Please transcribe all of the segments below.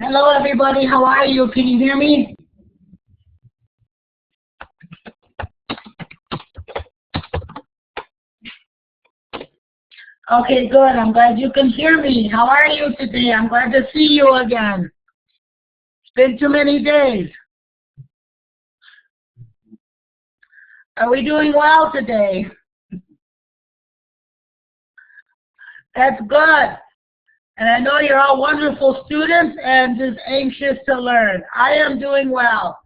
Hello, everybody. How are you? Can you hear me? Okay, good. I'm glad you can hear me. How are you today? I'm glad to see you again. It's been too many days. Are we doing well today? That's good. And I know you're all wonderful students and just anxious to learn. I am doing well.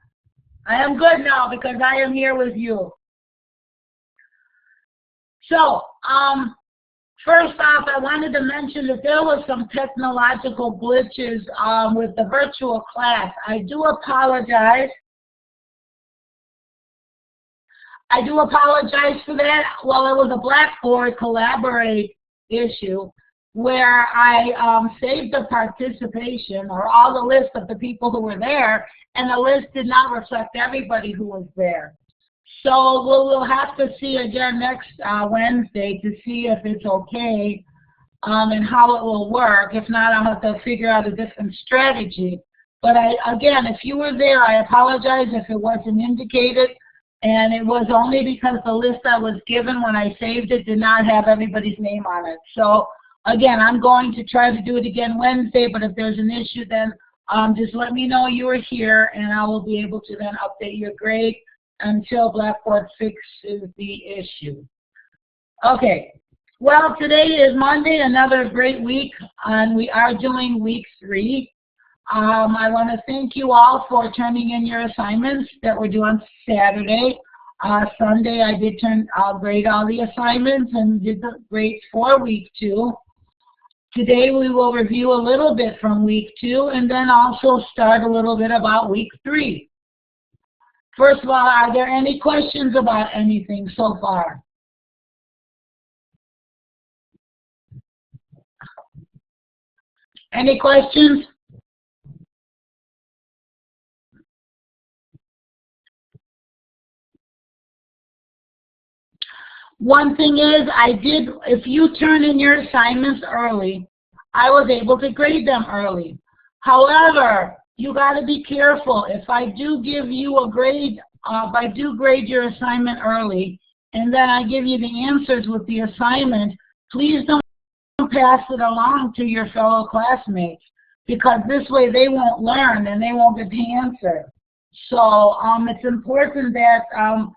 I am good now because I am here with you. So, first off, I wanted to mention that there was some technological glitches with the virtual class. I do apologize. I do apologize for that. Well, it was a Blackboard Collaborate issue where I saved the participation or all the list of the people who were there, and the list did not reflect everybody who was there. So we'll have to see again next Wednesday to see if it's okay and how it will work. If not, I'll have to figure out a different strategy. But again, if you were there, I apologize if it wasn't indicated. And it was only because the list I was given when I saved it did not have everybody's name on it. So again, I'm going to try to do it again Wednesday, but if there's an issue, then just let me know you are here, and I will be able to then update your grade until Blackboard fixes the issue. Okay, well, today is Monday, another great week, and we are doing week 3. I want to thank you all for turning in your assignments that were due on Saturday. Sunday, I did grade all the assignments and did the grades for week 2. Today, we will review a little bit from week 2 and then also start a little bit about week 3. First of all, are there any questions about anything so far? Any questions? One thing is, if you turn in your assignments early, I was able to grade them early. However, you got to be careful. If I do give you a grade, if I do grade your assignment early, and then I give you the answers with the assignment, please don't pass it along to your fellow classmates, because this way they won't learn and they won't get the answer. So it's important that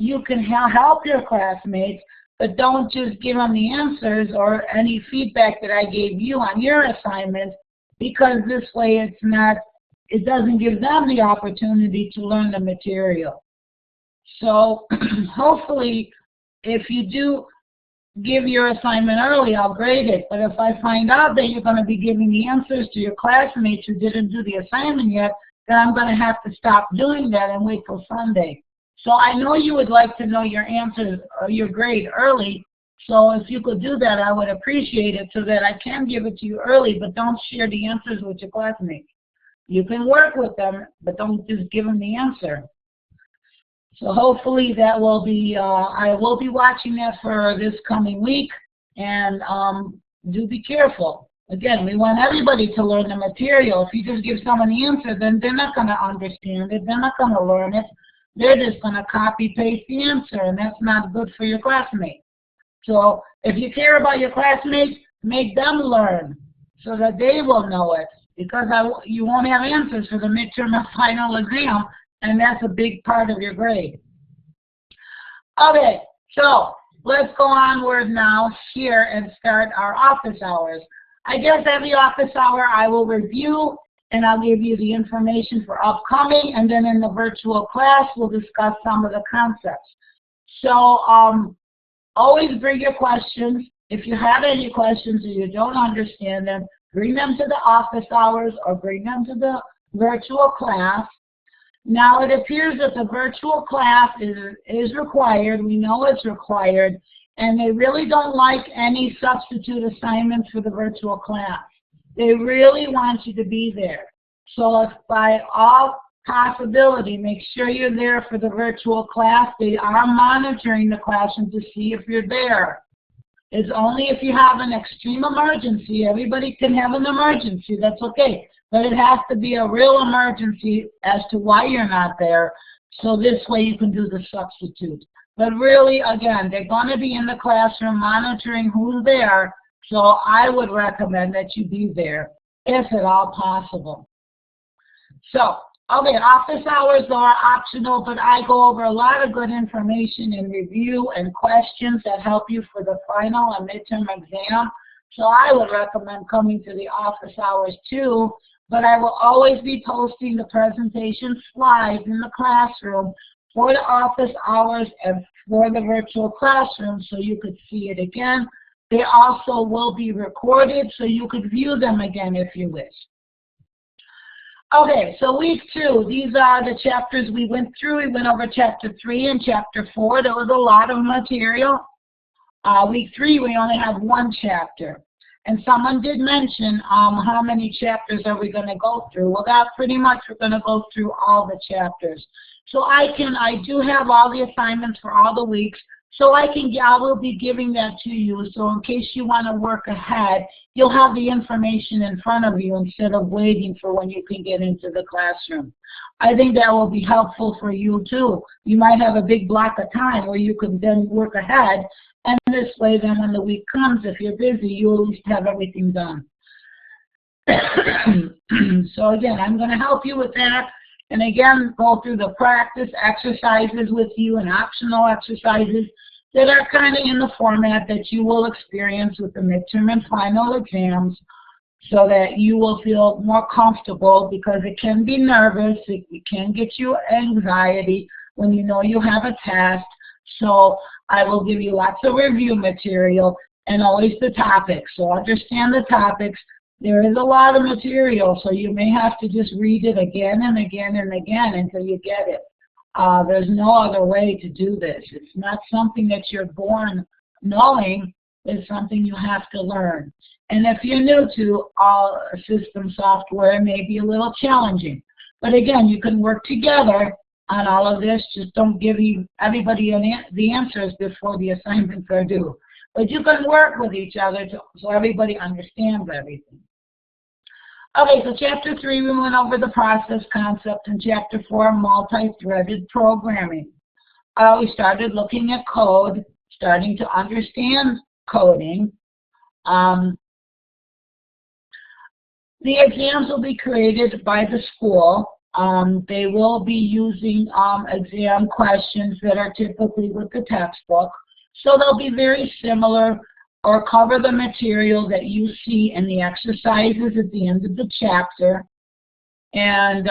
you can help your classmates, but don't just give them the answers or any feedback that I gave you on your assignment, because this way it doesn't give them the opportunity to learn the material. So hopefully, if you do give your assignment early, I'll grade it. But if I find out that you're going to be giving the answers to your classmates who didn't do the assignment yet, then I'm going to have to stop doing that and wait till Sunday. So I know you would like to know your answers or your grade early, so if you could do that, I would appreciate it so that I can give it to you early, but don't share the answers with your classmates. You can work with them, but don't just give them the answer. So hopefully that will be, I will be watching that for this coming week, and do be careful. Again, we want everybody to learn the material. If you just give someone the answer, then they're not going to understand it, they're not going to learn it. They're just going to copy-paste the answer, and that's not good for your classmates. So if you care about your classmates, make them learn so that they will know it, because you won't have answers for the midterm and final exam, and that's a big part of your grade. Okay, so let's go onward now here and start our office hours. I guess every office hour I will review, and I'll give you the information for upcoming, and then in the virtual class, we'll discuss some of the concepts. So always bring your questions. If you have any questions or you don't understand them, bring them to the office hours or bring them to the virtual class. Now, it appears that the virtual class is required. We know it's required, and they really don't like any substitute assignments for the virtual class. They really want you to be there. So if by all possibility, make sure you're there for the virtual class. They are monitoring the classroom to see if you're there. It's only if you have an extreme emergency. Everybody can have an emergency. That's okay. But it has to be a real emergency as to why you're not there, so this way you can do the substitute. But really, again, they're going to be in the classroom monitoring who's there, so I would recommend that you be there, if at all possible. So, okay, office hours are optional, but I go over a lot of good information in review and questions that help you for the final and midterm exam. So I would recommend coming to the office hours too, but I will always be posting the presentation slides in the classroom for the office hours and for the virtual classroom so you could see it again. They also will be recorded so you could view them again if you wish. Okay, so week 2, these are the chapters we went through. We went over chapter 3 and chapter 4. There was a lot of material. Week 3, we only have 1 chapter. And someone did mention how many chapters are we going to go through. Well, that pretty much we're going to go through all the chapters. So I do have all the assignments for all the weeks. So I will be giving that to you. So in case you want to work ahead, you'll have the information in front of you instead of waiting for when you can get into the classroom. I think that will be helpful for you too. You might have a big block of time where you can then work ahead. And this way, then when the week comes, if you're busy, you'll at least have everything done. So again, I'm going to help you with that. And again, go through the practice exercises with you and optional exercises that are kind of in the format that you will experience with the midterm and final exams so that you will feel more comfortable, because it can be nervous, it can get you anxiety when you know you have a test. So I will give you lots of review material and always the topics. So understand the topics. There is a lot of material, so you may have to just read it again and again and again until you get it. There's no other way to do this. It's not something that you're born knowing. It's something you have to learn. And if you're new to all system software, it may be a little challenging. But again, you can work together on all of this. Just don't give everybody the answers before the assignments are due. But you can work with each other so everybody understands everything. Okay, so chapter 3, we went over the process concept, and chapter 4, multi-threaded programming. We started looking at code, starting to understand coding. The exams will be created by the school. They will be using exam questions that are typically with the textbook. So they'll be very similar or cover the material that you see in the exercises at the end of the chapter, and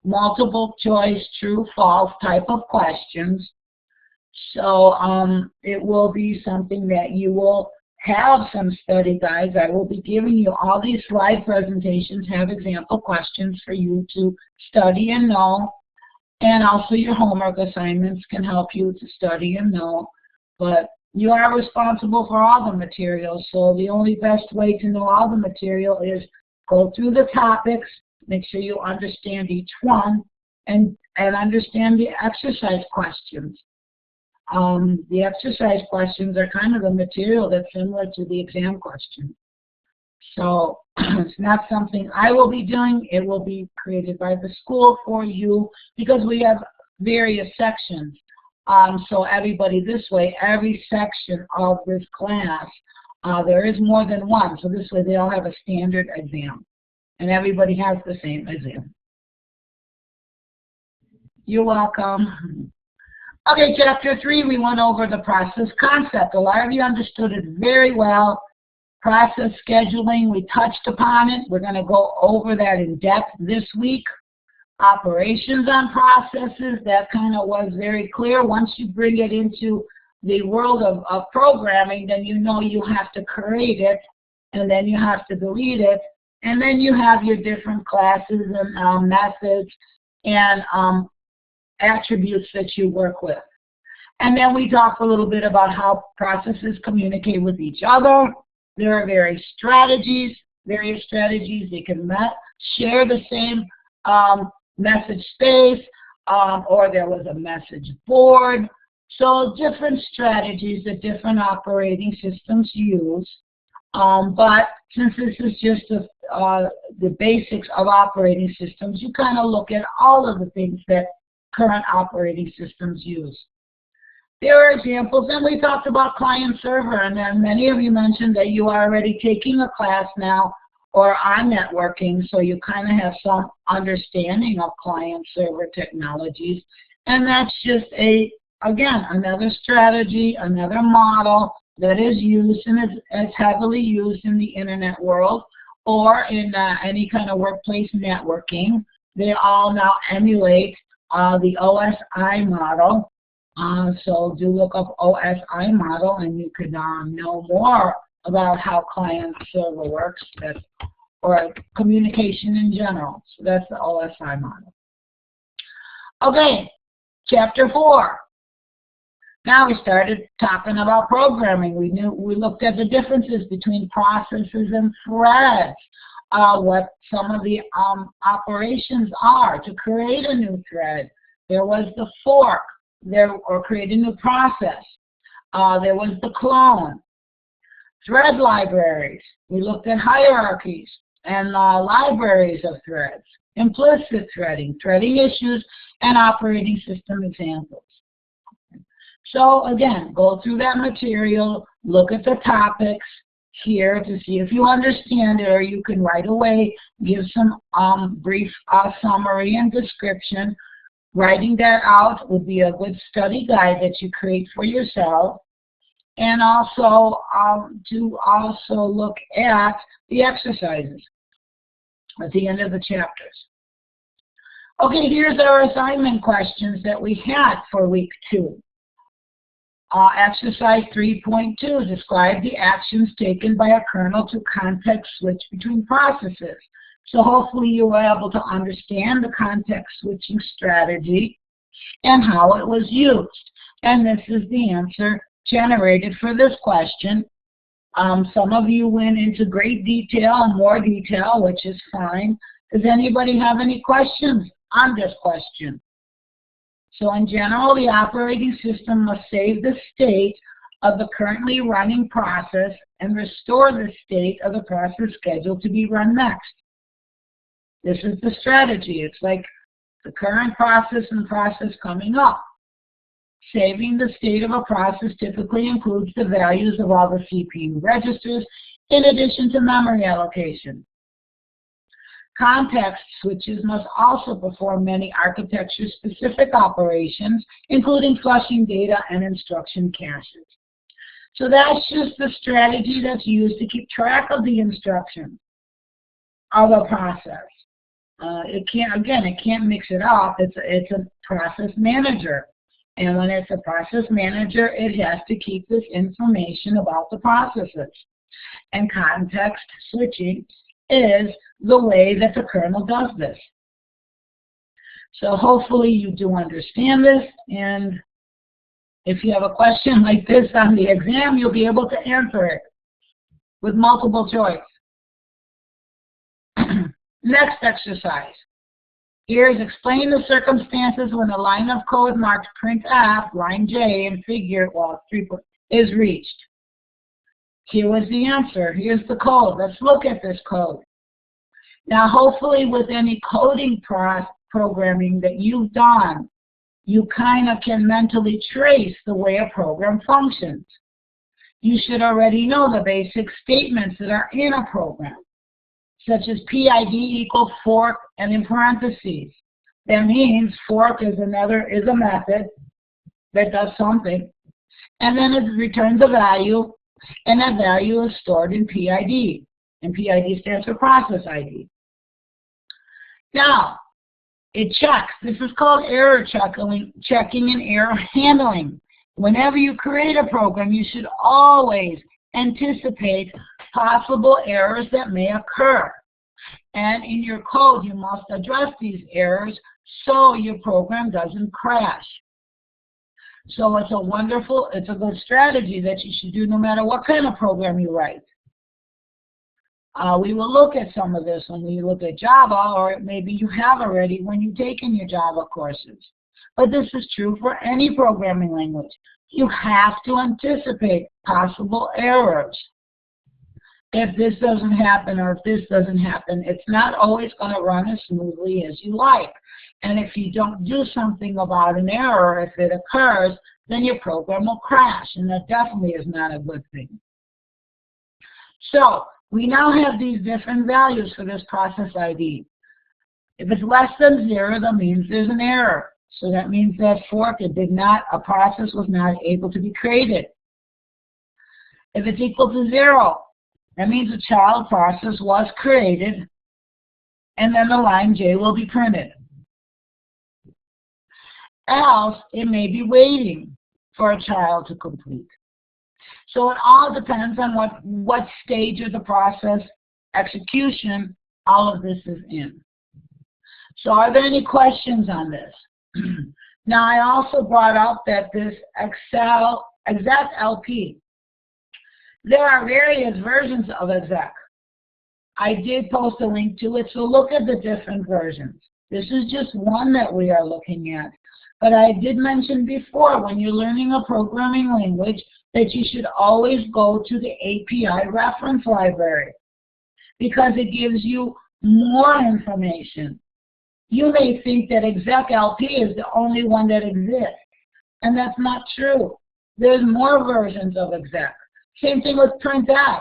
multiple choice, true, false type of questions. So it will be something that you will have some study guides. I will be giving you all these slide presentations, have example questions for you to study and know, and also your homework assignments can help you to study and know. But you are responsible for all the materials, so the only best way to know all the material is go through the topics, make sure you understand each one, and understand the exercise questions. The exercise questions are kind of the material that's similar to the exam question. So it's not something I will be doing. It will be created by the school for you, because we have various sections. So everybody this way, every section of this class, there is more than one. So this way they all have a standard exam, and everybody has the same exam. You're welcome. Okay, chapter 3, we went over the process concept. A lot of you understood it very well. Process scheduling, we touched upon it. We're going to go over that in depth this week. Operations on processes, that kind of was very clear. Once you bring it into the world of programming, then you know you have to create it, and then you have to delete it, and then you have your different classes and methods and attributes that you work with. And then we talk a little bit about how processes communicate with each other. There are various strategies. They can share the same message space, or there was a message board. So different strategies that different operating systems use. But since this is just the basics of operating systems, you kind of look at all of the things that current operating systems use. There are examples, and we talked about client-server, and then many of you mentioned that you are already taking a class now or on networking, so you kind of have some understanding of client-server technologies. And that's just again, another strategy, another model that is used and is heavily used in the internet world or in any kind of workplace networking. They all now emulate the OSI model. So do look up OSI model and you could know more about how client-server works, or communication in general. So that's the OSI model. Okay, chapter 4. Now we started talking about programming. We looked at the differences between processes and threads, what some of the operations are to create a new thread. There was the fork, or create a new process. There was the clone. Thread libraries. We looked at hierarchies and libraries of threads. Implicit threading, threading issues, and operating system examples. So again, go through that material, look at the topics here to see if you understand it, or you can right away give some brief summary and description. Writing that out would be a good study guide that you create for yourself. And also to look at the exercises at the end of the chapters. Okay, here's our assignment questions that we had for week 2. Exercise 3.2, describe the actions taken by a kernel to context switch between processes. So hopefully you were able to understand the context switching strategy and how it was used. And this is the answer generated for this question. Some of you went into great detail, more detail, which is fine. Does anybody have any questions on this question? So in general, the operating system must save the state of the currently running process and restore the state of the process scheduled to be run next. This is the strategy. It's like the current process and process coming up. Saving the state of a process typically includes the values of all the CPU registers in addition to memory allocation. Context switches must also perform many architecture-specific operations, including flushing data and instruction caches. So that's just the strategy that's used to keep track of the instructions of a process. It can't mix it up. It's a process manager. And when it's a process manager, it has to keep this information about the processes. And context switching is the way that the kernel does this. So hopefully you do understand this, and if you have a question like this on the exam, you'll be able to answer it with multiple choice. Next exercise. Here is explain the circumstances when a line of code marked printf, line J, in figure, is reached. Here was the answer. Here's the code. Let's look at this code. Now, hopefully with any coding programming that you've done, you kind of can mentally trace the way a program functions. You should already know the basic statements that are in a program, such as PID equals fork and in parentheses. That means fork is a method that does something, and then it returns a value, and that value is stored in PID, and PID stands for process ID. Now, it checks. This is called error checking and error handling. Whenever you create a program, you should always anticipate possible errors that may occur. And in your code, you must address these errors so your program doesn't crash. So it's a good strategy that you should do no matter what kind of program you write. We will look at some of this when we look at Java, or maybe you have already when you've taken your Java courses. But this is true for any programming language. You have to anticipate possible errors. if this doesn't happen or if this doesn't happen, it's not always going to run as smoothly as you like. And if you don't do something about an error, if it occurs, then your program will crash, and that definitely is not a good thing. So we now have these different values for this process ID. If it's less than 0, that means there's an error. So that means that a process was not able to be created. If it's equal to 0, that means a child process was created, and then the line J will be printed. Else, it may be waiting for a child to complete. So it all depends on what stage of the process execution all of this is in. So are there any questions on this? Now, I also brought up that this exec LP, there are various versions of exec. I did post a link to it, so look at the different versions. This is just one that we are looking at. But I did mention before, when you're learning a programming language, that you should always go to the API reference library, because it gives you more information. You may think that exec LP is the only one that exists, and that's not true. There's more versions of exec. Same thing with printf.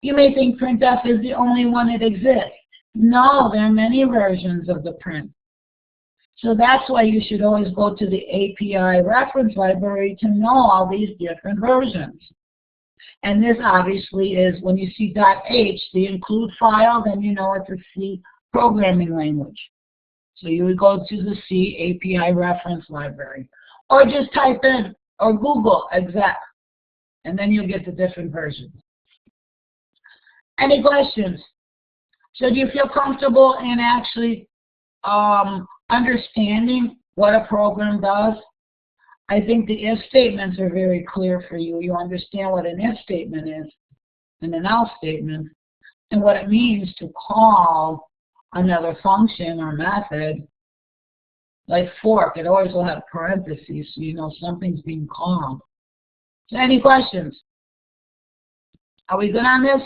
You may think printf is the only one that exists. No, there are many versions of the print. So that's why you should always go to the API reference library to know all these different versions. And this obviously is, when you see .h, the include file, then you know it's a C programming language. So you would go to the C API reference library. Or just type in, or Google exec, and then you'll get the different versions. Any questions? So do you feel comfortable in actually understanding what a program does? I think the if statements are very clear for you. You understand what an if statement is and an else statement, and what it means to call another function or method. Like fork, it always will have parentheses, so you know something's being called. So any questions? Are we good on this?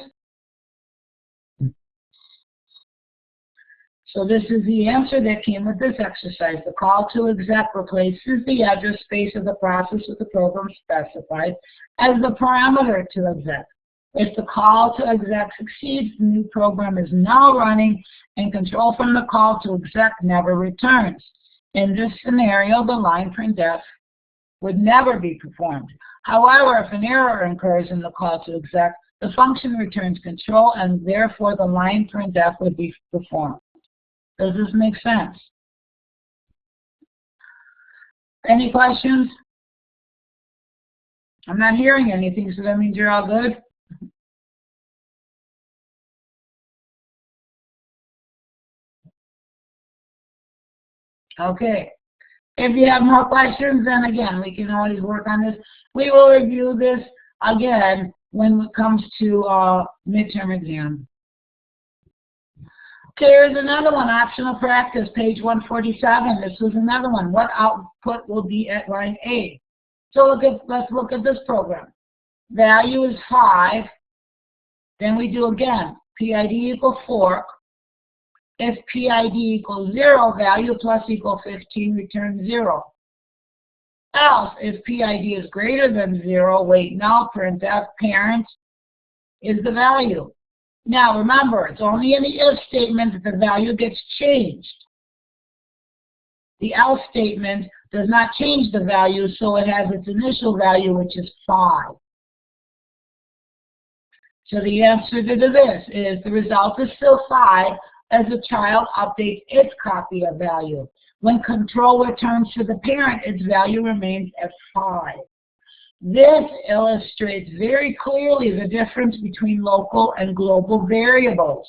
So this is the answer that came with this exercise. The call to exec replaces the address space of the process with the program specified as the parameter to exec. If the call to exec succeeds, the new program is now running, and control from the call to exec never returns. In this scenario, the line printf would never be performed. However, if an error occurs in the call to exec, the function returns control, and therefore the line printf would be performed. Does this make sense? Any questions? I'm not hearing anything, so that means you're all good? Okay. If you have more questions, then again, we can always work on this. We will review this again when it comes to midterm exam. Okay, here's another one, optional practice, page 147. This was another one. What output will be at line A? So let's look at this program. Value is 5. Then we do again, PID equals fork. If PID equals 0, value plus equal 15 returns 0. Else, if PID is greater than 0, wait now, printf parent is the value. Now remember, it's only in the if statement that the value gets changed. The else statement does not change the value, so it has its initial value, which is 5. So the answer to this is the result is still 5 as the child updates its copy of value. When control returns to the parent, its value remains at 5. This illustrates very clearly the difference between local and global variables.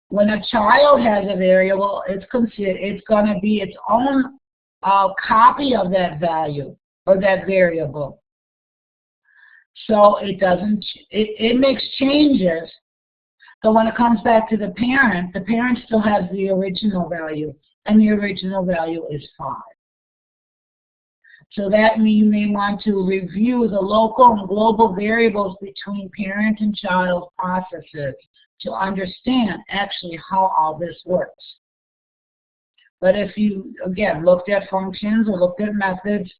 When a child has a variable, it's going to be its own copy of that value or that variable. So it makes changes. So when it comes back to the parent still has the original value, and the original value is 5. So that means you may want to review the local and global variables between parent and child processes to understand actually how all this works. But if you, again, looked at functions or looked at methods,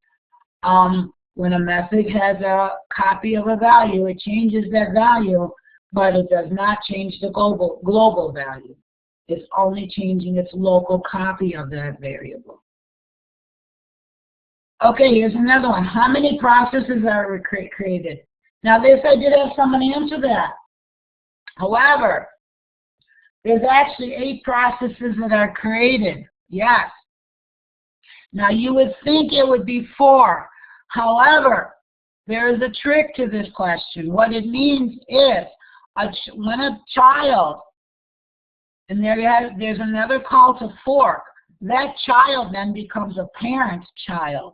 when a method has a copy of a value, it changes that value, but it does not change the global value. It's only changing its local copy of that variable. Okay, here's another one. How many processes are created? Now this, I did have someone answer that. However, there's actually 8 processes that are created. Yes. Now you would think it would be 4. However, there is a trick to this question. What it means is when a child, and there's another call to fork, that child then becomes a parent's child.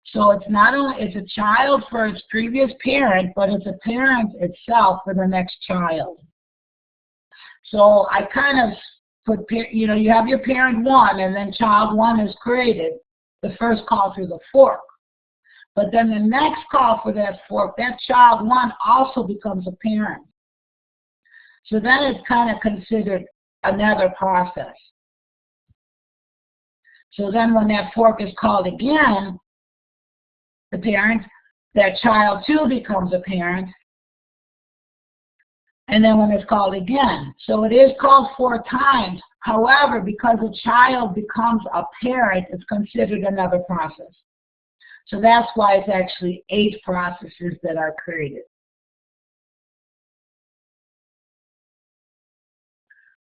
So it's not only, it's a child for its previous parent, but it's a parent itself for the next child. So I kind of put, you know, you have your parent 1, and then child 1 is created, the first call through the fork. But then the next call for that fork, that child 1 also becomes a parent. So then it's kind of considered another process. So then when that fork is called again, the parent, that child 2 becomes a parent, and then when it's called again. So it is called 4 times. However, because a child becomes a parent, it's considered another process. So that's why it's actually 8 processes that are created.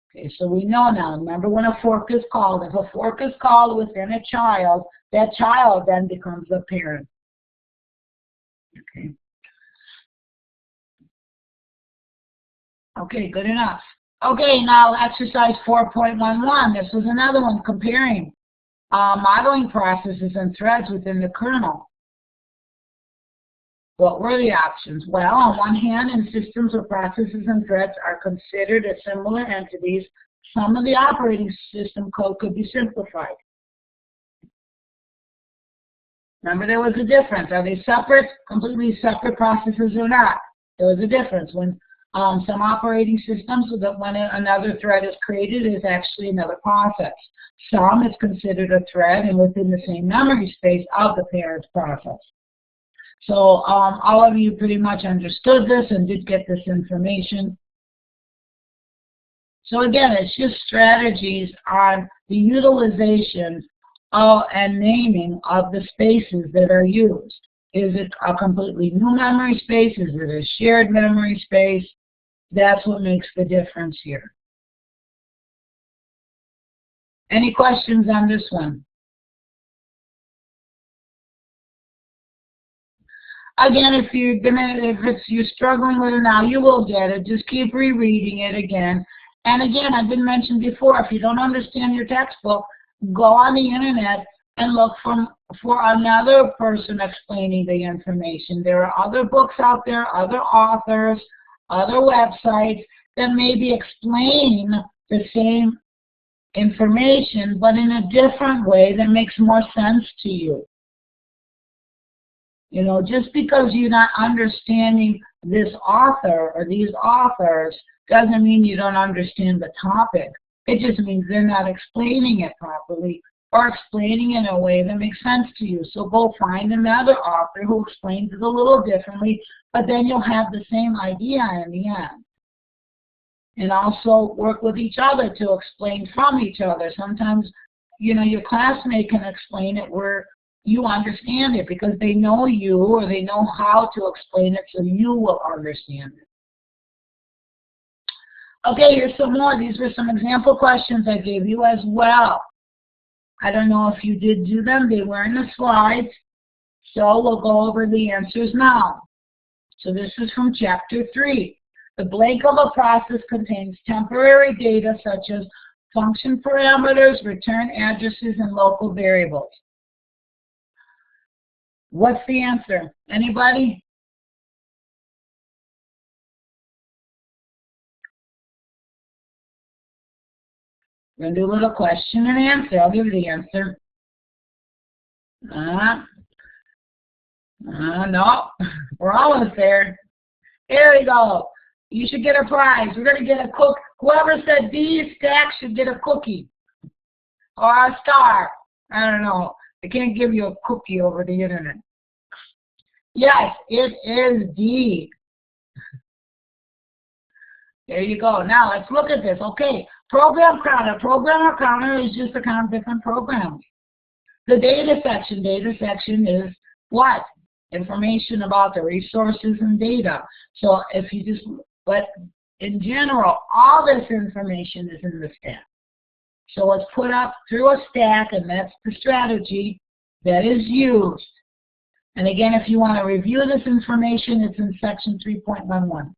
Okay, so we know now, remember when a fork is called, if a fork is called within a child, that child then becomes a parent. Okay. Okay, good enough. Okay, now exercise 4.11. This was another one comparing modeling processes and threads within the kernel. What were the options? Well, on one hand, in systems where processes and threads are considered as similar entities, some of the operating system code could be simplified. Remember, there was a difference. Are they separate, completely separate processes or not? There was a difference. When some operating systems, so that when another thread is created, is actually another process. Some is considered a thread and within the same memory space of the parent process. So all of you pretty much understood this and did get this information. So again, it's just strategies on the utilization and naming of the spaces that are used. Is it a completely new memory space? Is it a shared memory space? That's what makes the difference here. Any questions on this one? Again, if you're struggling with it now, you will get it. Just keep rereading it again. And again, I've been mentioned before, if you don't understand your textbook, go on the internet and look for another person explaining the information. There are other books out there, other authors, other websites that maybe explain the same information, but in a different way that makes more sense to you. You know, just because you're not understanding this author or these authors doesn't mean you don't understand the topic. It just means they're not explaining it properly or explaining it in a way that makes sense to you. So go find another author who explains it a little differently, but then you'll have the same idea in the end. And also work with each other to explain from each other. Sometimes, you know, your classmate can explain it where you understand it because they know you or they know how to explain it so you will understand it. Okay, here's some more. These were some example questions I gave you as well. I don't know if you did do them. They were in the slides. So we'll go over the answers now. So this is from Chapter 3. The blank of a process contains temporary data such as function parameters, return addresses, and local variables. What's the answer? Anybody? We're going to do a little question and answer. I'll give you the answer. No, we're almost there. Here we go. You should get a prize. We're going to get a cook. Whoever said these stacks should get a cookie or a star. I don't know. I can't give you a cookie over the internet. Yes, it is D. There you go. Now let's look at this. Okay, program counter. Program counter is just a count of different programs. The data section is what? Information about the resources and data. So if you just, but in general, all this information is in the stack. So it's put up through a stack, and that's the strategy that is used. And again, if you want to review this information, it's in section 3.11.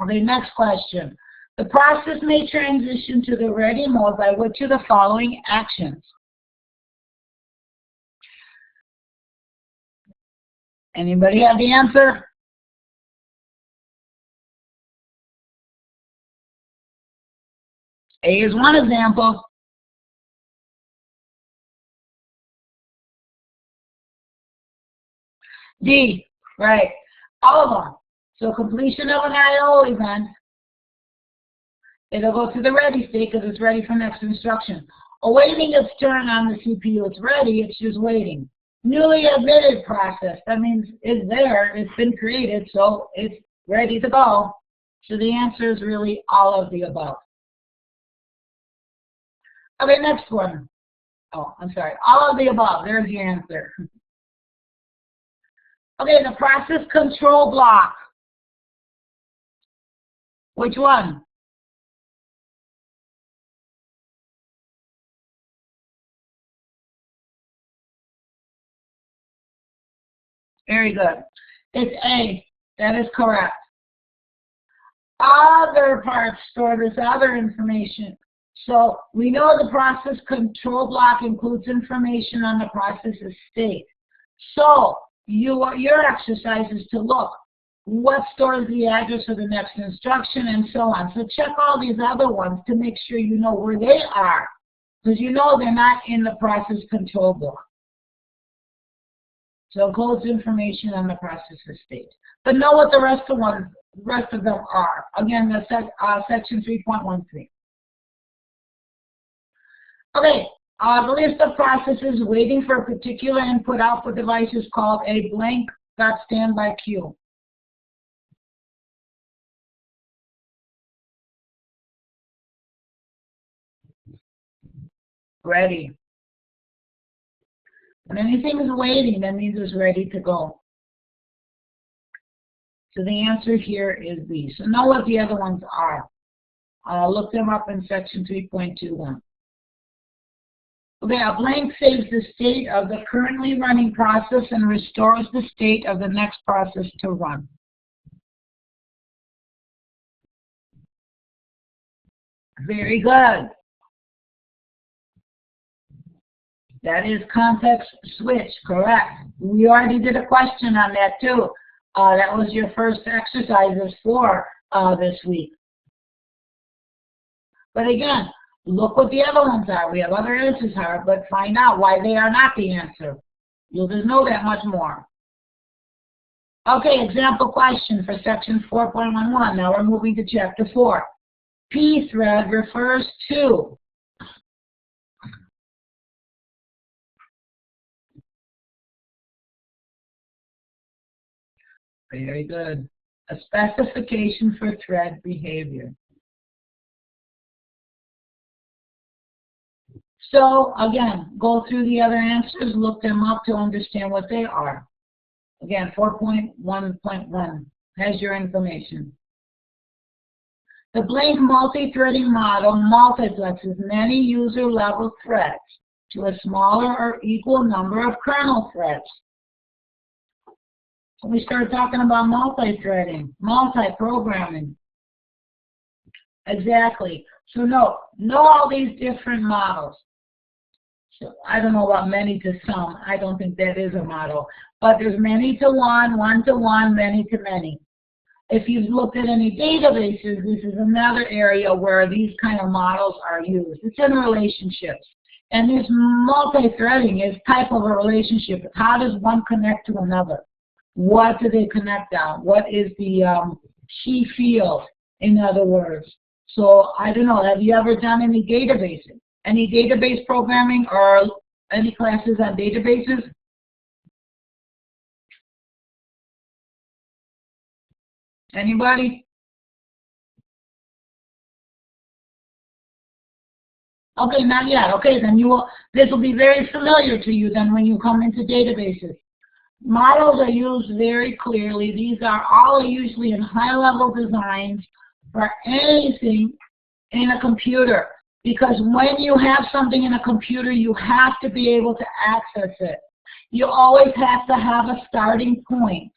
Okay, next question. The process may transition to the ready mode by which of the following actions? Anybody have the answer? A is one example. D, right, all of them. So completion of an I/O event, it'll go to the ready state because it's ready for next instruction. Awaiting its turn on the CPU, it's ready, it's just waiting. Newly admitted process, that means it's there, it's been created, so it's ready to go. So the answer is really all of the above. Okay, next one. Oh, I'm sorry, all of the above, there's the answer. Okay, the process control block. Which one? Very good. It's A. That is correct. Other parts store this other information. So we know the process control block includes information on the process's state. So your exercise is to look what stores the address of the next instruction and so on. So check all these other ones to make sure you know where they are, because you know they're not in the process control block. So it includes information on the process's state. But know what the rest of them are. Again, that's section 3.13. Okay, the list of processes waiting for a particular input-output device is called a blank.standby queue. Ready. When anything is waiting, that means it's ready to go. So the answer here is B. So know what the other ones are. Look them up in section 3.21. Okay, a blank saves the state of the currently running process and restores the state of the next process to run. Very good. That is context switch, correct. We already did a question on that too. That was your first exercises for this week. But again, look what the other ones are. We have other answers here, but find out why they are not the answer. You'll just know that much more. Okay, example question for section 4.11. Now we're moving to chapter 4. P thread refers to. Very good. A specification for thread behavior. So again, go through the other answers, look them up to understand what they are. Again, 4.1.1 has your information. The blank multi-threading model multiplexes many user-level threads to a smaller or equal number of kernel threads. So we start talking about multi-threading, multi-programming. Exactly. So know all these different models. So I don't know about many to some. I don't think that is a model. But there's many to one to one, many to many. If you've looked at any databases, this is another area where these kind of models are used. It's in relationships. And this multi-threading is type of a relationship. How does one connect to another? What do they connect on? What is the key field, in other words? So, I don't know, have you ever done any databases? Any database programming or any classes on databases? Anybody? Okay, not yet. Okay, then this will be very familiar to you then when you come into databases. Models are used very clearly. These are all usually in high-level designs for anything in a computer. Because when you have something in a computer, you have to be able to access it. You always have to have a starting point.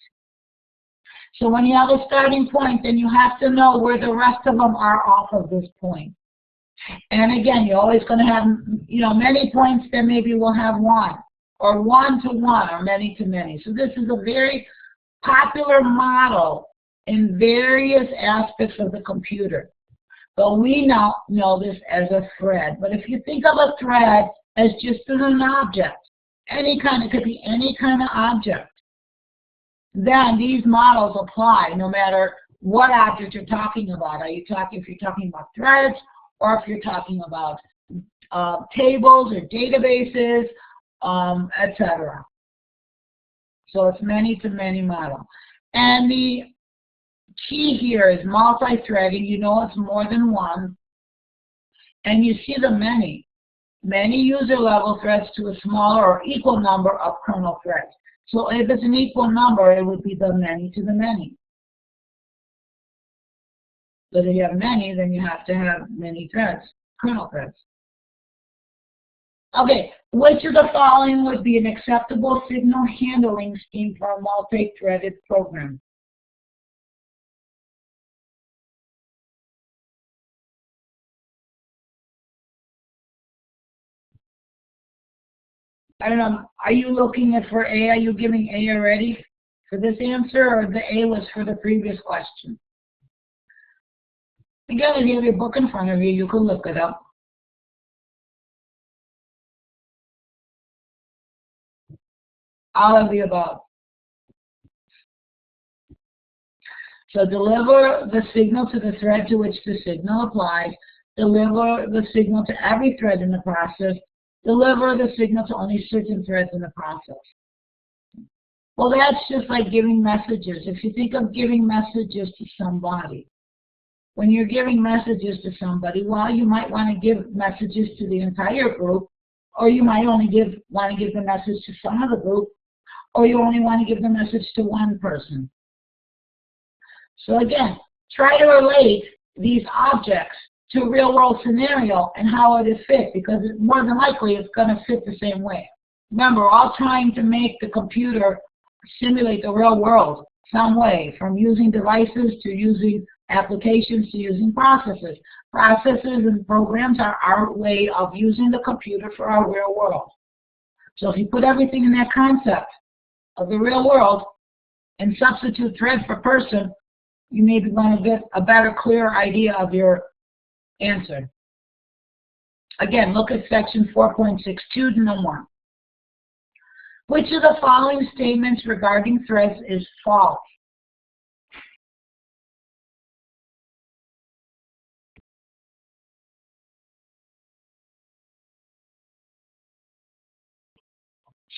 So when you have a starting point, then you have to know where the rest of them are off of this point. And again, you're always going to have, many points, then maybe we'll have one, or one-to-one, or many-to-many. So this is a very popular model in various aspects of the computer. But we now know this as a thread. But if you think of a thread as just an object, it could be any kind of object, then these models apply no matter what object you're talking about. If you're talking about threads, or if you're talking about tables or databases, etc. So it's many-to-many model. And the key here is multi-threading. You know it's more than one. And you see the many user-level threads to a smaller or equal number of kernel threads. So if it's an equal number, it would be the many to the many. But if you have many, then you have to have many threads, kernel threads. Okay, which of the following would be an acceptable signal handling scheme for a multi-threaded program? I don't know, are you looking at for A? Are you giving A already for this answer, or the A was for the previous question? Again, if you have your book in front of you, you can look it up. All of the above. So deliver the signal to the thread to which the signal applies, deliver the signal to every thread in the process, deliver the signal to only certain threads in the process. Well, that's just like giving messages. If you think of giving messages to somebody, when you're giving messages to somebody, well, you might want to give messages to the entire group, or you might only want to give the message to some of the group, or you only want to give the message to one person. So again, try to relate these objects to a real-world scenario and how it is fit, because more than likely it's going to fit the same way. Remember, we're all trying to make the computer simulate the real world some way, from using devices to using applications to using processes. Processes and programs are our way of using the computer for our real world. So if you put everything in that concept of the real world and substitute thread for person, you may be going to get a better, clearer idea of your answer. Again, look at section 4.62 to know more. Which of the following statements regarding threads is false?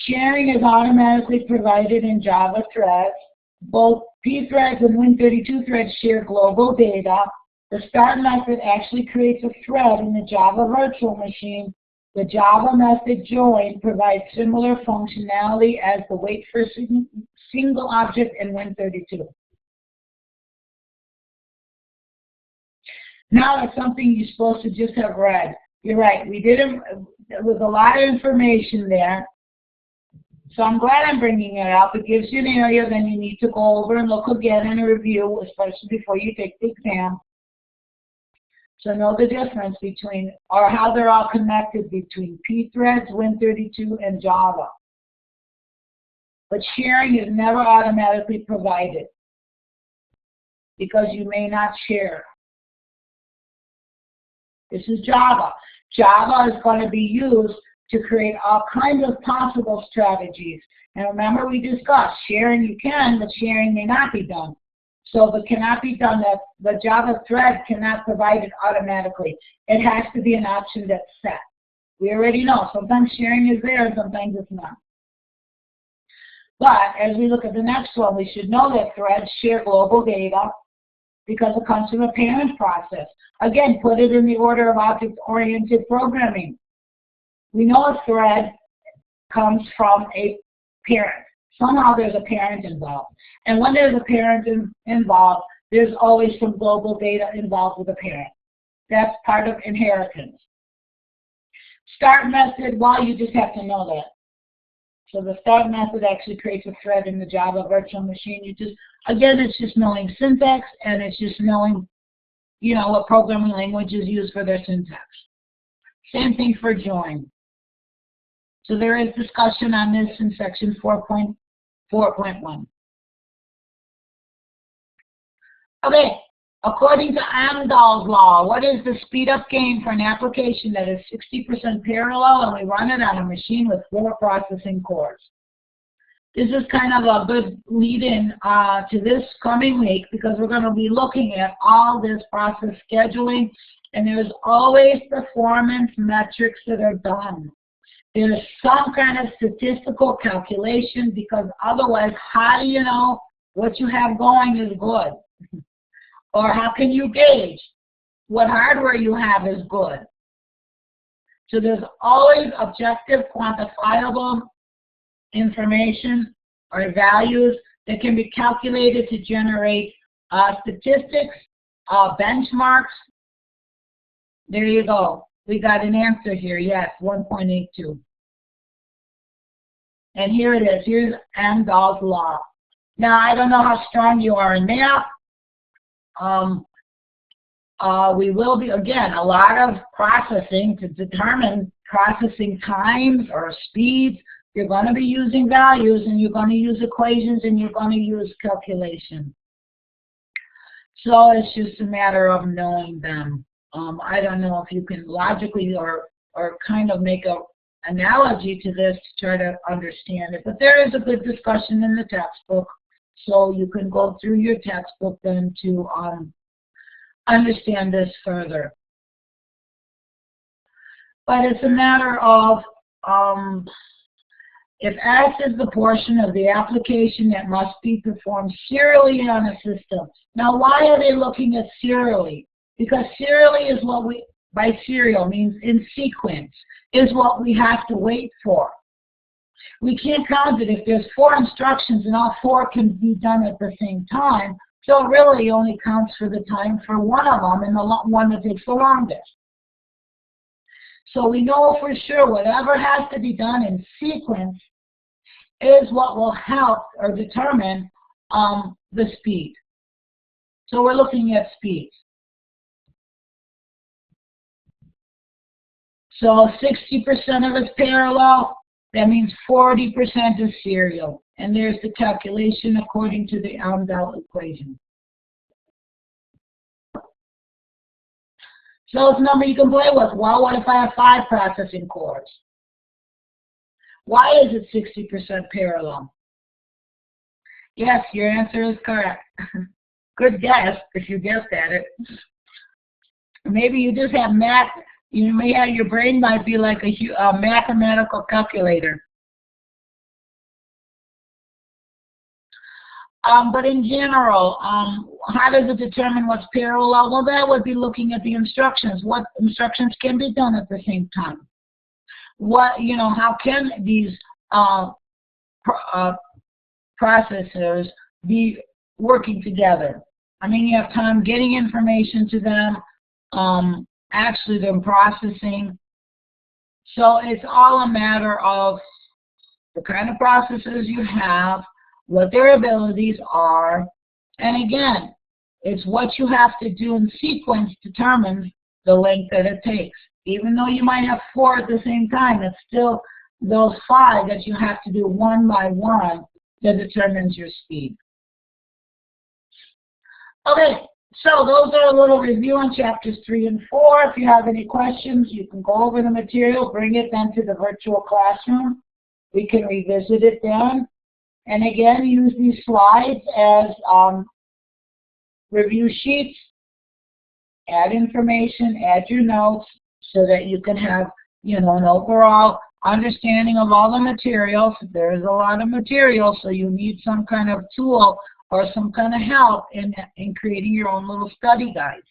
Sharing is automatically provided in Java threads. Both pthreads and Win32 threads share global data. The start method actually creates a thread in the Java virtual machine. The Java method join provides similar functionality as the wait for single object in Win32. Now that's something you're supposed to just have read. You're right, there was a lot of information there. So I'm glad I'm bringing it up. It gives you an area then you need to go over and look again and review, especially before you take the exam. So know the difference between, or how they're all connected between pthreads, Win32, and Java. But sharing is never automatically provided because you may not share. This is Java. Java is going to be used to create all kinds of possible strategies. And remember, we discussed sharing you can, but sharing may not be done. So if it cannot be done, that the Java thread cannot provide it automatically. It has to be an option that's set. We already know sometimes sharing is there and sometimes it's not. But as we look at the next one, we should know that threads share global data because it comes from a parent process. Again, put it in the order of object-oriented programming. We know a thread comes from a parent. Somehow there's a parent involved. And when there's a parent involved, there's always some global data involved with a parent. That's part of inheritance. Start method, well, you just have to know that. So the start method actually creates a thread in the Java virtual machine. You just, again, it's just knowing syntax, and it's just knowing, you know, what programming languages use for their syntax. Same thing for join. So there is discussion on this in section 4.4.1. Okay, according to Amdahl's law, what is the speed up gain for an application that is 60% parallel and we run it on a machine with 4 processing cores? This is kind of a good lead-in to this coming week, because we're going to be looking at all this process scheduling, and there's always performance metrics that are done. There's some kind of statistical calculation, because otherwise, how do you know what you have going is good? Or how can you gauge what hardware you have is good? So there's always objective, quantifiable information or values that can be calculated to generate statistics, benchmarks. There you go. We got an answer here. Yes, 1.82. And here it is. Here's Amdahl's law. Now, I don't know how strong you are in math. We will be, again, a lot of processing to determine processing times or speeds. You're going to be using values, and you're going to use equations, and you're going to use calculation. So it's just a matter of knowing them. I don't know if you can logically or kind of make an analogy to this to try to understand it. But there is a good discussion in the textbook, so you can go through your textbook then to understand this further. But it's a matter of if S is the portion of the application that must be performed serially on a system. Now, why are they looking at serially? Because serially is what we, by serial means in sequence, is what we have to wait for. We can't count it if there's 4 instructions and all 4 can be done at the same time. So it really only counts for the time for one of them and the one that takes the longest. So we know for sure whatever has to be done in sequence is what will help or determine the speed. So we're looking at speed. So 60% of it's parallel, that means 40% is serial. And there's the calculation according to the Amdahl equation. So it's a number you can play with. Well, what if I have 5 processing cores? Why is it 60% parallel? Yes, your answer is correct. Good guess if you guessed at it. Maybe you just have math. You may have, your brain might be like a mathematical calculator. But in general, how does it determine what's parallel? Well, that would be looking at the instructions. What instructions can be done at the same time? What, you know, how can these processors be working together? I mean, you have time getting information to them, actually them processing. So it's all a matter of the kind of processors you have, what their abilities are, and again, it's what you have to do in sequence determines the length that it takes. Even though you might have 4 at the same time, it's still those 5 that you have to do one by one that determines your speed. Okay, So those are a little review on chapters 3 and 4. If you have any questions, you can go over the material, bring it then to the virtual classroom. We can revisit it then. And again, use these slides as review sheets. Add information, add your notes, so that you can have, you know, an overall understanding of all the materials. There is a lot of material, so you need some kind of tool or some kind of help in creating your own little study guides.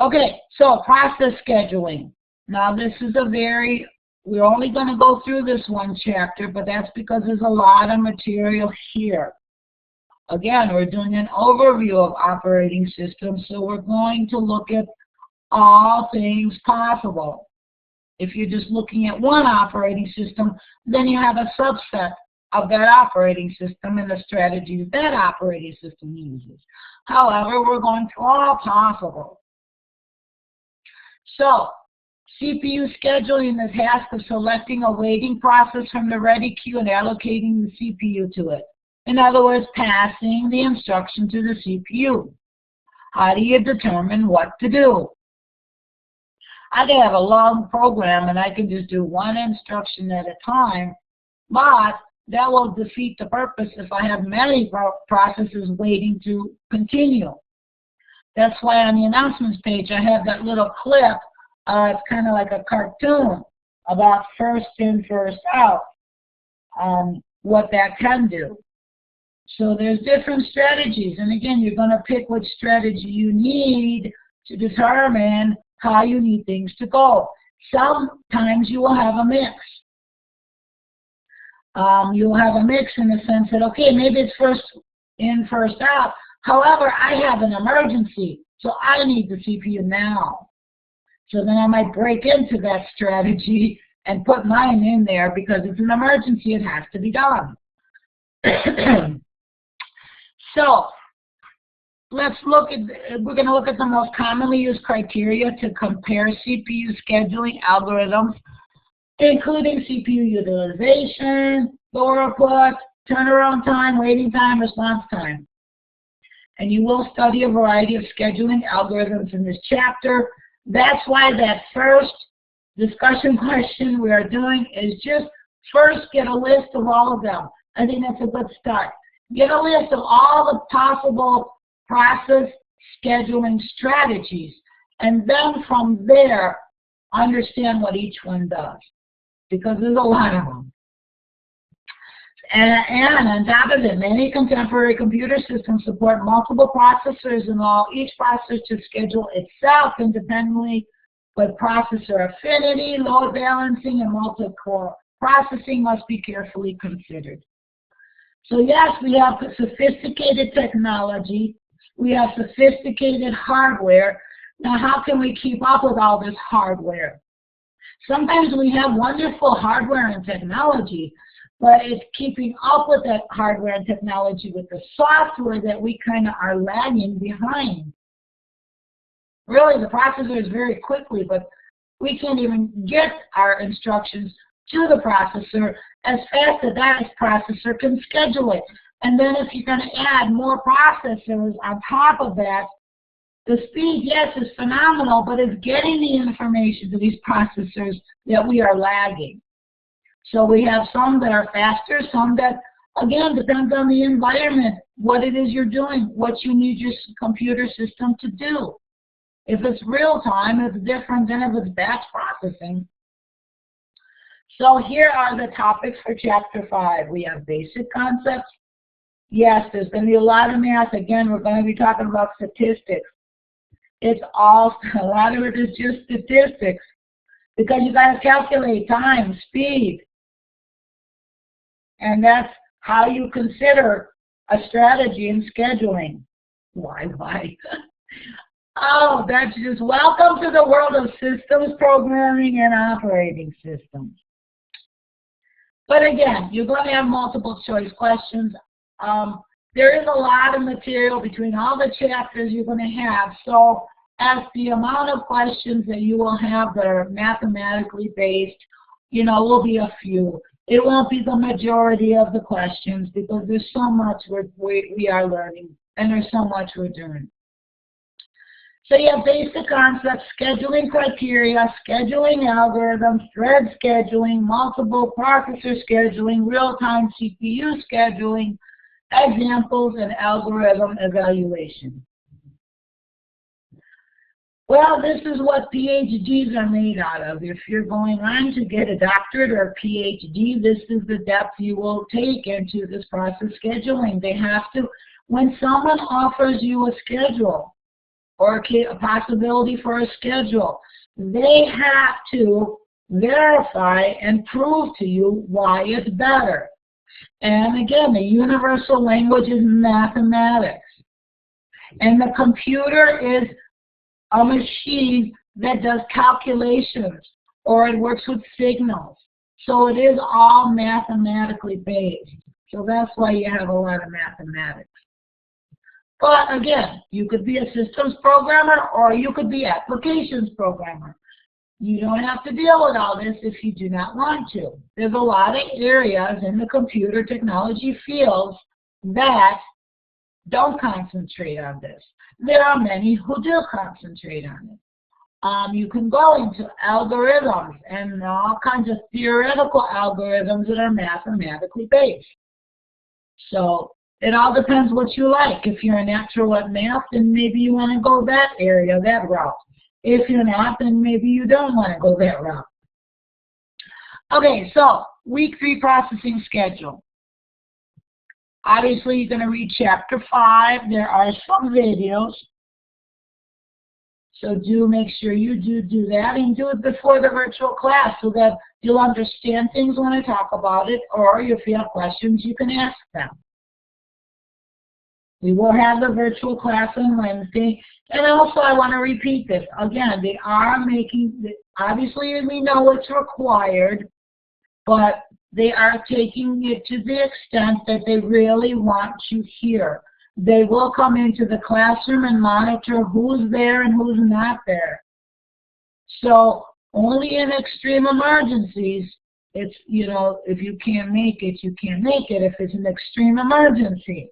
Okay, so process scheduling. Now this is we're only going to go through this one chapter, but that's because there's a lot of material here. Again, we're doing an overview of operating systems, so we're going to look at all things possible. If you're just looking at one operating system, then you have a subset of that operating system and the strategies that operating system uses. However, we're going through all possible. So, CPU scheduling the task of selecting a waiting process from the ready queue and allocating the CPU to it. In other words, passing the instruction to the CPU. How do you determine what to do? I can have a long program and I can just do one instruction at a time, but that will defeat the purpose if I have many processes waiting to continue. That's why on the announcements page I have that little clip. It's kind of like a cartoon about first in, first out, what that can do. So there's different strategies, and again, you're going to pick which strategy you need to determine how you need things to go. Sometimes you will have a mix. You'll have a mix in the sense that, okay, maybe it's first in, first out. However, I have an emergency, so I need the CPU now. So then I might break into that strategy and put mine in there because it's an emergency, it has to be done. So we're going to look at the most commonly used criteria to compare CPU scheduling algorithms, including CPU utilization, throughput, turnaround time, waiting time, response time. And you will study a variety of scheduling algorithms in this chapter. That's why that first discussion question we are doing is just first get a list of all of them. I think that's a good start. Get a list of all the possible process scheduling strategies, and then from there, understand what each one does, because there's a lot of them. And on top of it, many contemporary computer systems support multiple processors and allow each processor to schedule itself independently, but processor affinity, load balancing, and multi-core processing must be carefully considered. So yes, we have sophisticated technology, we have sophisticated hardware. Now how can we keep up with all this hardware? Sometimes we have wonderful hardware and technology, but it's keeping up with that hardware and technology with the software that we kind of are lagging behind. Really, the processor is very quickly, but we can't even get our instructions to the processor as fast as that processor can schedule it. And then if you're going to add more processors on top of that, the speed, yes, is phenomenal, but it's getting the information to these processors that we are lagging. So we have some that are faster, some that, again, depends on the environment, what it is you're doing, what you need your computer system to do. If it's real time, it's different than if it's batch processing. So here are the topics for Chapter 5. We have basic concepts. Yes, there's going to be a lot of math. Again, we're going to be talking about statistics. It's all, a lot of it is just statistics, because you got to calculate time, speed. And that's how you consider a strategy in scheduling. Why? Oh, that's just welcome to the world of systems programming and operating systems. But again, you're going to have multiple choice questions. There is a lot of material between all the chapters you're going to have. So as the amount of questions that you will have that are mathematically based, you know, will be a few. It won't be the majority of the questions because there's so much we are learning and there's so much we're doing. So you have basic concepts, scheduling criteria, scheduling algorithms, thread scheduling, multiple processor scheduling, real-time CPU scheduling, examples, and algorithm evaluation. Well, this is what PhDs are made out of. If you're going on to get a doctorate or a PhD, this is the depth you will take into this process scheduling. They have to, when someone offers you a schedule, or a possibility for a schedule, they have to verify and prove to you why it's better. And again, the universal language is mathematics. And the computer is a machine that does calculations, or it works with signals. So it is all mathematically based. So that's why you have a lot of mathematics. But again, you could be a systems programmer or you could be applications programmer. You don't have to deal with all this if you do not want to. There's a lot of areas in the computer technology fields that don't concentrate on this. There are many who do concentrate on it. You can go into algorithms and all kinds of theoretical algorithms that are mathematically based. So it all depends what you like. If you're a natural at math, then maybe you want to go that area, that route. If you're not, then maybe you don't want to go that route. Okay, so week 3 processing schedule. Obviously, you're going to read chapter 5. There are some videos. So do make sure you do that, and do it before the virtual class so that you'll understand things when I talk about it, or if you have questions, you can ask them. We will have the virtual class on Wednesday. And also, I want to repeat this. Again, they are making, obviously we know what's required, but they are taking it to the extent that they really want you here. They will come into the classroom and monitor who's there and who's not there. So only in extreme emergencies, it's, you know, if you can't make it, you can't make it. If it's an extreme emergency,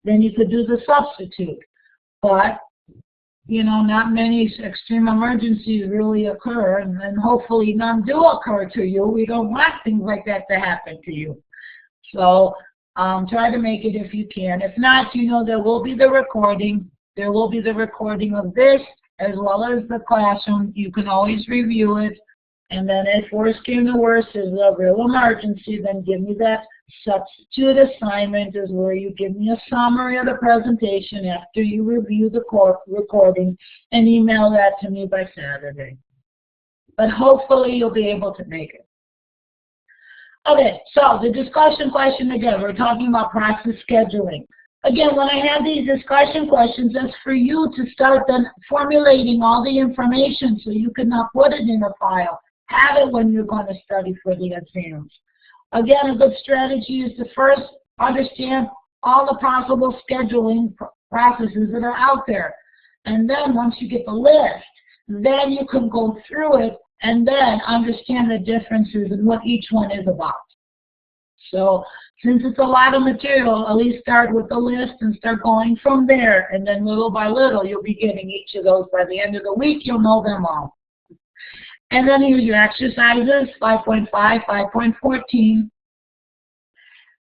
then you could do the substitute. But, you know, not many extreme emergencies really occur, and hopefully none do occur to you. We don't want things like that to happen to you. So try to make it if you can. If not, you know, there will be the recording. There will be the recording of this as well as the classroom. You can always review it. And then if worst came to worst is a real emergency, then give me that substitute assignment, is where you give me a summary of the presentation after you review the recording and email that to me by Saturday. But hopefully you'll be able to make it. Okay, so the discussion question again, we're talking about process scheduling. Again, when I have these discussion questions, that's for you to start then formulating all the information so you can now put it in a file. Have it when you're going to study for the exams. Again, a good strategy is to first understand all the possible scheduling processes that are out there. And then once you get the list, then you can go through it and then understand the differences and what each one is about. So since it's a lot of material, at least start with the list and start going from there. And then little by little, you'll be getting each of those. By the end of the week, you'll know them all. And then here's your exercises, 5.5, 5.14.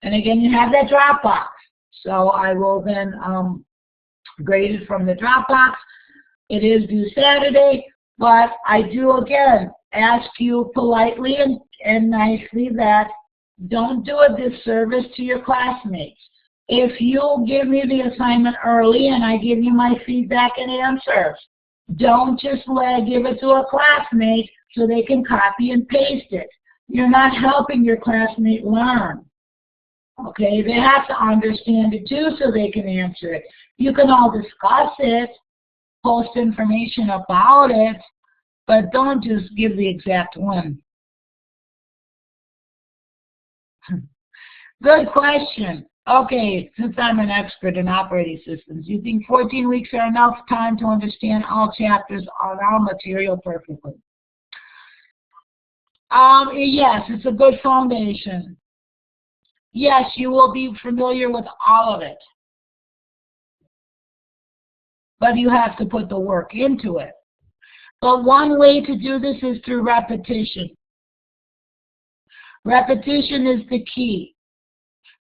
And again, you have that Dropbox. So I will then grade it from the Dropbox. It is due Saturday, but I do, again, ask you politely and nicely that don't do a disservice to your classmates. If you give me the assignment early and I give you my feedback and answers, don't just give it to a classmate so they can copy and paste it. You're not helping your classmate learn. Okay, they have to understand it too so they can answer it. You can all discuss it, post information about it, but don't just give the exact one. Good question. Okay, since I'm an expert in operating systems, you think 14 weeks are enough time to understand all chapters on our material perfectly? Yes, it's a good foundation. Yes, you will be familiar with all of it. but you have to put the work into it. But one way to do this is through repetition. Repetition is the key.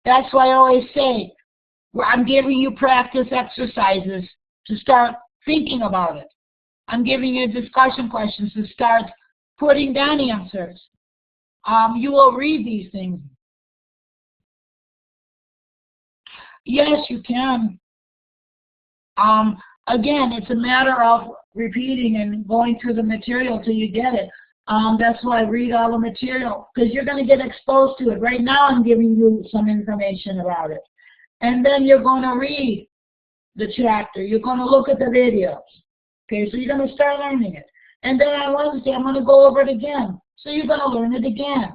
That's why I always say, I'm giving you practice exercises to start thinking about it. I'm giving you discussion questions to start putting down answers. You will read these things. Yes, you can. Again, it's a matter of repeating and going through the material till you get it. That's why I read all the material, because you're going to get exposed to it. Right now I'm giving you some information about it. And then you're going to read the chapter. You're going to look at the videos. Okay, so you're going to start learning it. And then on Wednesday, I'm going to go over it again. So you're going to learn it again.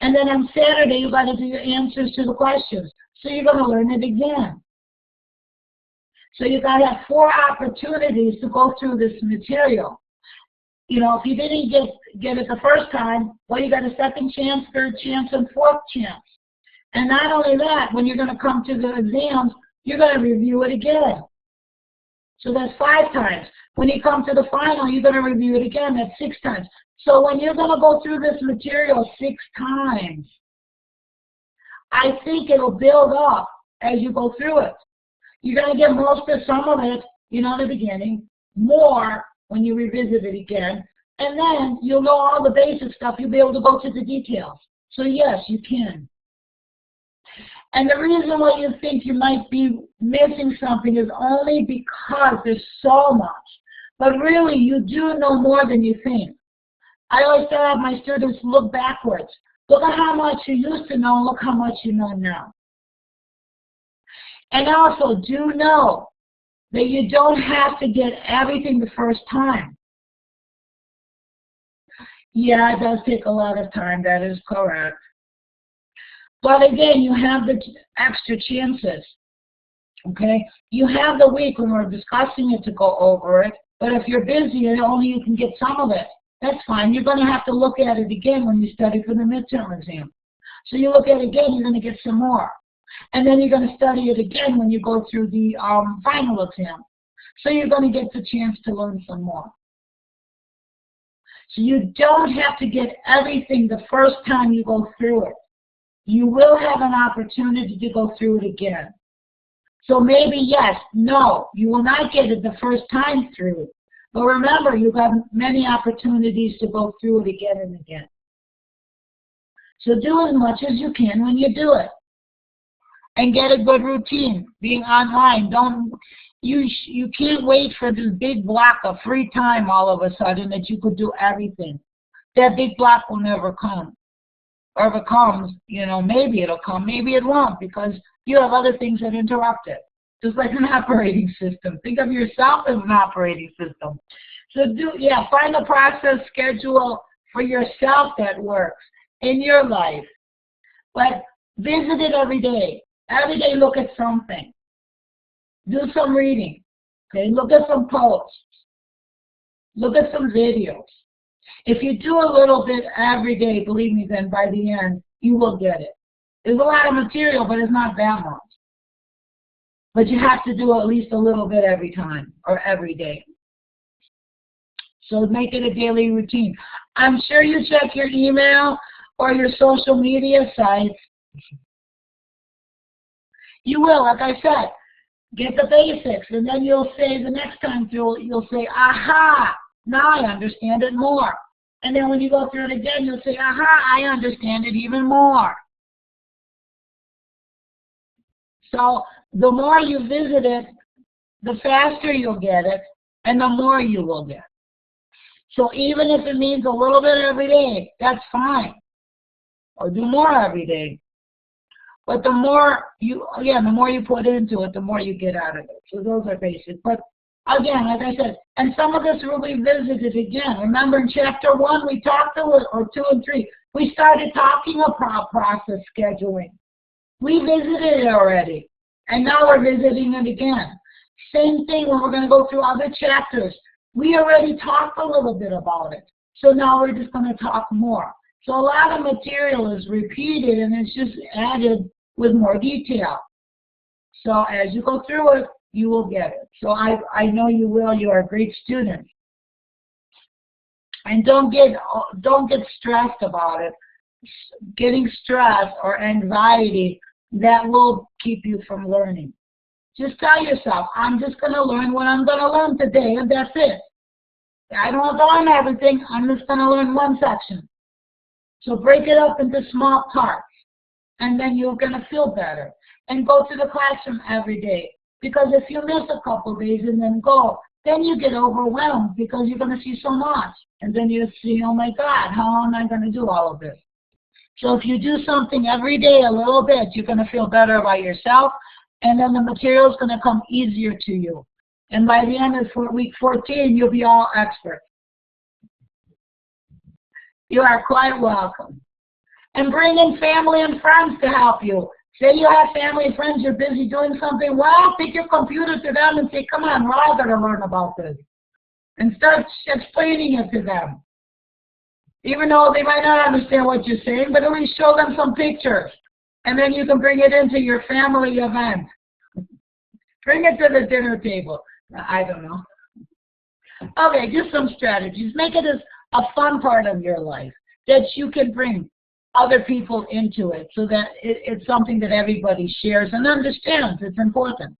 And then on Saturday, you've got to do your answers to the questions. So you're going to learn it again. So you've got to have 4 opportunities to go through this material. You know, if you didn't get it the first time, well, you got a second chance, third chance, and fourth chance. And not only that, when you're going to come to the exams, you're going to review it again. So that's 5 times. When you come to the final, you're going to review it again. That's 6 times. So when you're going to go through this material 6 times, I think it'll build up as you go through it. You're going to get most of some of it, you know, in the beginning, more when you revisit it again, and then you'll know all the basic stuff. You'll be able to go to the details. So yes, you can. And the reason why you think you might be missing something is only because there's so much. But really, you do know more than you think. I always tell my students, look backwards. Look at how much you used to know, and look how much you know now. And also, do know that you don't have to get everything the first time. Yeah, it does take a lot of time, that is correct. But again, you have the extra chances, okay? You have the week when we're discussing it to go over it, but if you're busy and only you can get some of it, that's fine. You're going to have to look at it again when you study for the midterm exam. So you look at it again, you're going to get some more. And then you're going to study it again when you go through the final exam. So you're going to get the chance to learn some more. So you don't have to get everything the first time you go through it. You will have an opportunity to go through it again. So maybe yes, no, you will not get it the first time through it. But remember, you've got many opportunities to go through it again and again. So do as much as you can when you do it. And get a good routine, being online. You can't wait for this big block of free time all of a sudden that you could do everything. That big block will never come. Or if it comes, you know, maybe it'll come, maybe it won't, because you have other things that interrupt it. Just like an operating system. Think of yourself as an operating system. So find a process schedule for yourself that works in your life. But visit it every day. Every day look at something. Do some reading. Okay, look at some posts. Look at some videos. If you do a little bit every day, believe me, then by the end, you will get it. There's a lot of material, but it's not that much. But you have to do at least a little bit every time or every day. So make it a daily routine. I'm sure you check your email or your social media sites. You will, like I said, get the basics, and then you'll say the next time through, you'll say, aha, now I understand it more. And then when you go through it again, you'll say, aha, I understand it even more. So the more you visit it, the faster you'll get it, and the more you will get. So even if it means a little bit every day, that's fine. Or do more every day. But the more you put into it, the more you get out of it. So those are basic. But again, like I said, and some of this will be visited again. Remember in chapter 1, we talked or 2 and 3, we started talking about process scheduling. We visited it already. And now we're visiting it again. Same thing when we're going to go through other chapters. We already talked a little bit about it. So now we're just going to talk more. So a lot of material is repeated and it's just added with more detail. So as you go through it, you will get it. So I know you will. You are a great student. And don't get stressed about it. Getting stressed or anxiety, that will keep you from learning. Just tell yourself, I'm just going to learn what I'm going to learn today, and that's it. I don't have to learn everything. I'm just going to learn one section. So break it up into small parts, and then you're going to feel better. And go to the classroom every day. Because if you miss a couple of days and then go, then you get overwhelmed because you're going to see so much. And then you see, oh my God, how am I going to do all of this? So if you do something every day a little bit, you're going to feel better about yourself, and then the material is going to come easier to you. And by the end of week 14, you'll be all expert. You are quite welcome. And bring in family and friends to help you. Say you have family and friends, you're busy doing something, well, take your computer to them and say, come on, we're all going to learn about this. And start explaining it to them. Even though they might not understand what you're saying, but at least show them some pictures. And then you can bring it into your family event. Bring it to the dinner table. I don't know. Okay, just some strategies. Make it as a fun part of your life that you can bring other people into it so that it's something that everybody shares and understands. It's important.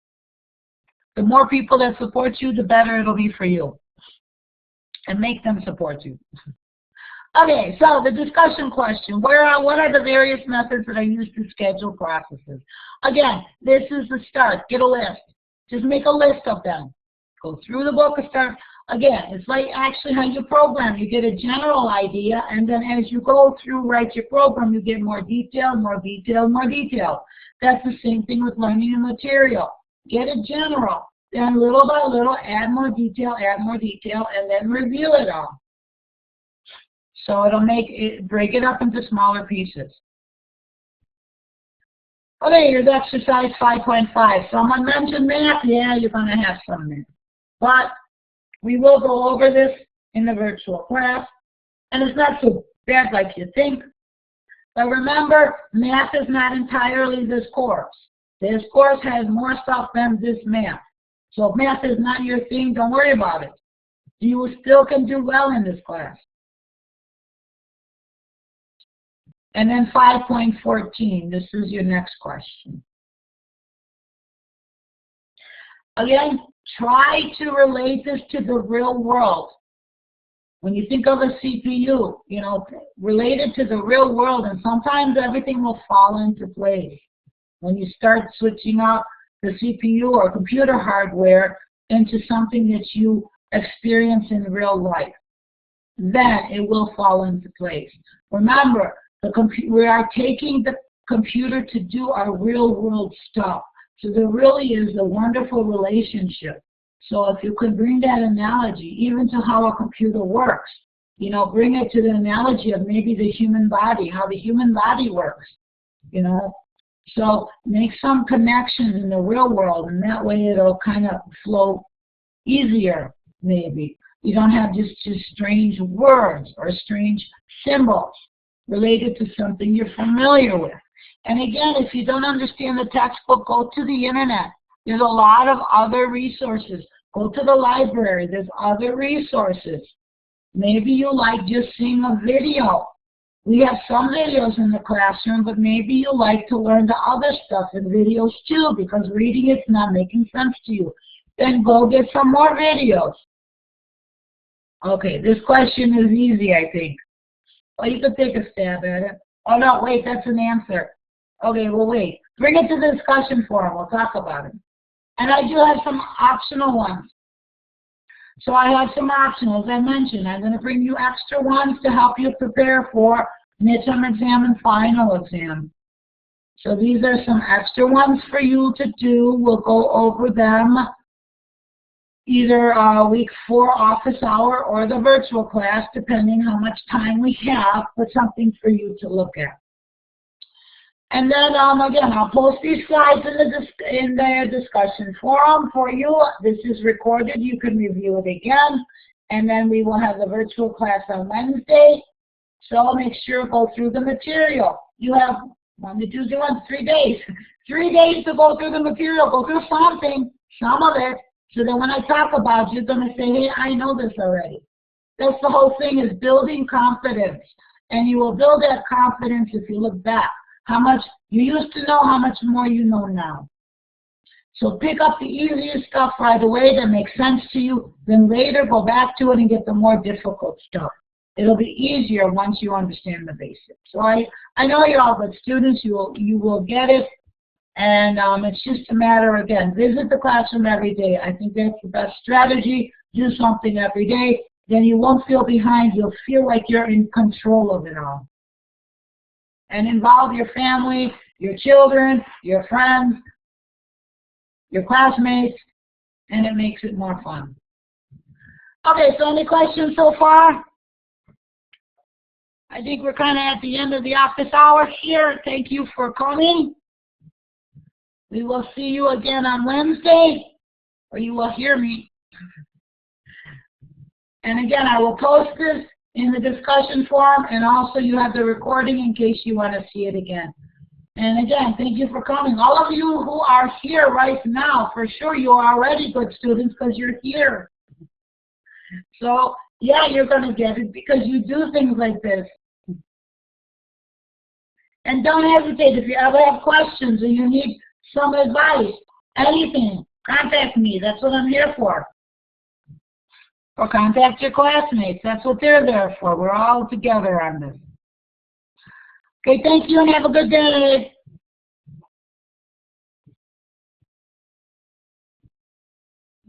The more people that support you, the better it'll be for you. And make them support you. Okay, so the discussion question. What are the various methods that I use to schedule processes? Again, this is the start. Get a list. Just make a list of them. Go through the book and start. Again, it's like actually how you program. You get a general idea, and then as you go through, write your program, you get more detail, more detail, more detail. That's the same thing with learning a material. Get it general. Then little by little, add more detail, and then review it all. So it'll break it up into smaller pieces. Okay, here's exercise 5.5. Someone mentioned math. Yeah, you're going to have some math. But we will go over this in the virtual class. And it's not so bad like you think. But remember, math is not entirely this course. This course has more stuff than this math. So if math is not your thing, don't worry about it. You still can do well in this class. And then 5.14, this is your next question. Again, try to relate this to the real world. When you think of a CPU, you know, relate it to the real world, and sometimes everything will fall into place. When you start switching up the CPU or computer hardware into something that you experience in real life, then it will fall into place. Remember, we are taking the computer to do our real world stuff. So there really is a wonderful relationship. So if you could bring that analogy even to how a computer works, you know, bring it to the analogy of maybe the human body, how the human body works, you know. So make some connections in the real world, and that way it'll kind of flow easier, maybe. You don't have just strange words or strange symbols related to something you're familiar with. And again, if you don't understand the textbook, go to the internet. There's a lot of other resources. Go to the library. There's other resources. Maybe you like just seeing a video. We have some videos in the classroom, but maybe you like to learn the other stuff in videos too, because reading it's not making sense to you. Then go get some more videos. Okay, this question is easy, I think. Well, you could take a stab at it. Oh, no, wait, that's an answer. Okay, well, wait. Bring it to the discussion forum. We'll talk about it. And I do have some optional ones. So I have some optionals. I mentioned I'm going to bring you extra ones to help you prepare for midterm exam and final exam. So these are some extra ones for you to do. We'll go over them either week 4 office hour or the virtual class, depending how much time we have, but something for you to look at. And then, again, I'll post these slides in the discussion forum for you. This is recorded. You can review it again. And then we will have the virtual class on Wednesday. So make sure to go through the material. You have Monday, Tuesday, Wednesday, 3 days. 3 days to go through the material. Go through something. some of it, so that when I talk about it, you're going to say, hey, I know this already. That's the whole thing, is building confidence. And you will build that confidence if you look back. How much you used to know, how much more you know now. So pick up the easiest stuff right away that makes sense to you, then later go back to it and get the more difficult stuff. It'll be easier once you understand the basics. So I know you're all good students, you will get it, and it's just a matter, again, visit the classroom every day. I think that's the best strategy. Do something every day, then you won't feel behind, you'll feel like you're in control of it all. And involve your family, your children, your friends, your classmates, and it makes it more fun. Okay, so any questions so far? I think we're kind of at the end of the office hours here. Thank you for coming. We will see you again on Wednesday, or you will hear me. And again, I will post this in the discussion forum, and also you have the recording in case you want to see it again. And again, thank you for coming. All of you who are here right now, for sure you are already good students because you're here. So, yeah, you're going to get it because you do things like this. And don't hesitate. If you ever have questions or you need some advice, anything, contact me. That's what I'm here for. Or contact your classmates. That's what they're there for. We're all together on this. Okay, thank you and have a good day.